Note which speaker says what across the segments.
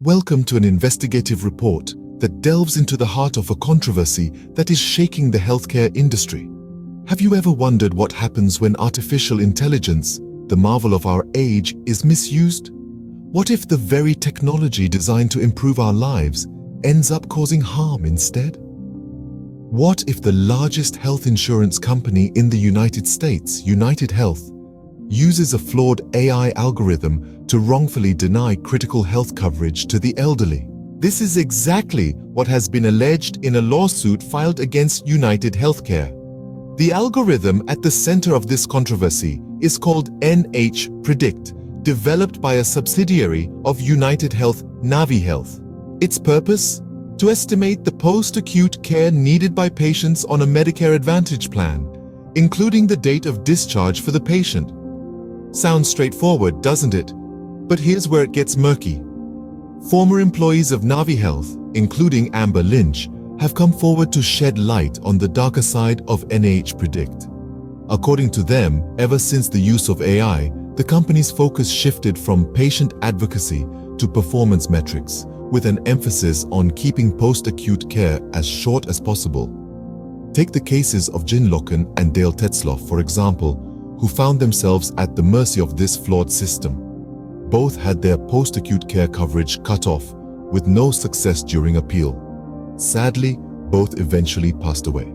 Speaker 1: Welcome to an investigative report that delves into the heart of a controversy that is shaking the healthcare industry. Have you ever wondered what happens when artificial intelligence, the marvel of our age, is misused? What if the very technology designed to improve our lives ends up causing harm instead? What if the largest health insurance company in the United States, UnitedHealth, uses a flawed AI algorithm to wrongfully deny critical health coverage to the elderly? This is exactly what has been alleged in a lawsuit filed against UnitedHealthcare. The algorithm at the center of this controversy is called NH-Predict, developed by a subsidiary of UnitedHealth, Navihealth. Its purpose? To estimate the post-acute care needed by patients on a Medicare Advantage plan, including the date of discharge for the patient. Sounds straightforward, doesn't it? But here's where it gets murky. Former employees of Navihealth, including Amber Lynch, have come forward to shed light on the darker side of NH-Predict. According to them, ever since the use of AI, the company's focus shifted from patient advocacy to performance metrics, with an emphasis on keeping post-acute care as short as possible. Take the cases of Jin Loken and Dale Tetzloff, for example, who found themselves at the mercy of this flawed system. Both had their post-acute care coverage cut off, with no success during appeal. Sadly, both eventually passed away.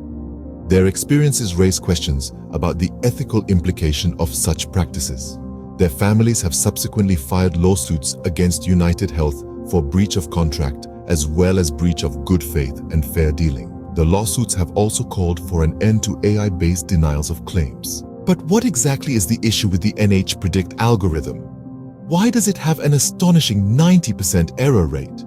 Speaker 1: Their experiences raise questions about the ethical implication of such practices. Their families have subsequently filed lawsuits against UnitedHealth for breach of contract, as well as breach of good faith and fair dealing. The lawsuits have also called for an end to AI-based denials of claims. But what exactly is the issue with the NH-Predict algorithm? Why does it have an astonishing 90% error rate?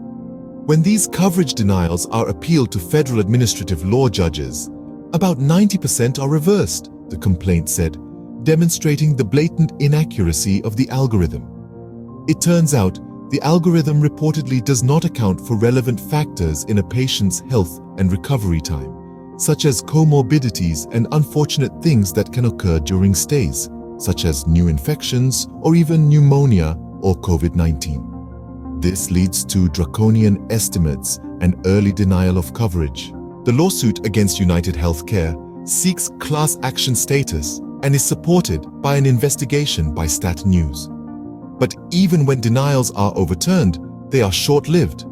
Speaker 1: When these coverage denials are appealed to federal administrative law judges, about 90% are reversed, the complaint said, demonstrating the blatant inaccuracy of the algorithm. It turns out, the algorithm reportedly does not account for relevant factors in a patient's health and recovery time, such as comorbidities and unfortunate things that can occur during stays, such as new infections or even pneumonia or COVID-19. This leads to draconian estimates and early denial of coverage. The lawsuit against UnitedHealthcare seeks class action status and is supported by an investigation by Stat News. But even when denials are overturned, they are short-lived.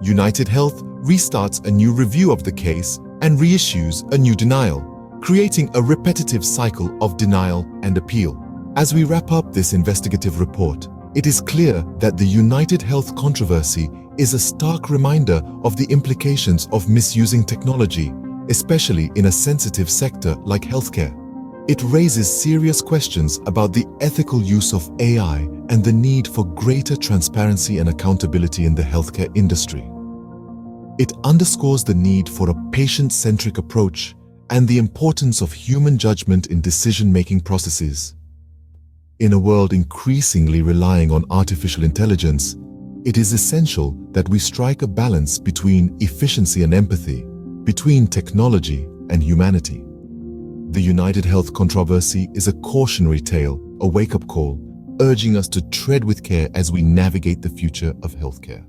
Speaker 1: UnitedHealth restarts a new review of the case and reissues a new denial, creating a repetitive cycle of denial and appeal. As we wrap up this investigative report, it is clear that the UnitedHealth controversy is a stark reminder of the implications of misusing technology, especially in a sensitive sector like healthcare. It raises serious questions about the ethical use of AI and the need for greater transparency and accountability in the healthcare industry. It underscores the need for a patient-centric approach and the importance of human judgment in decision-making processes. In a world increasingly relying on artificial intelligence, it is essential that we strike a balance between efficiency and empathy, between technology and humanity. The UnitedHealth controversy is a cautionary tale, a wake-up call, urging us to tread with care as we navigate the future of healthcare.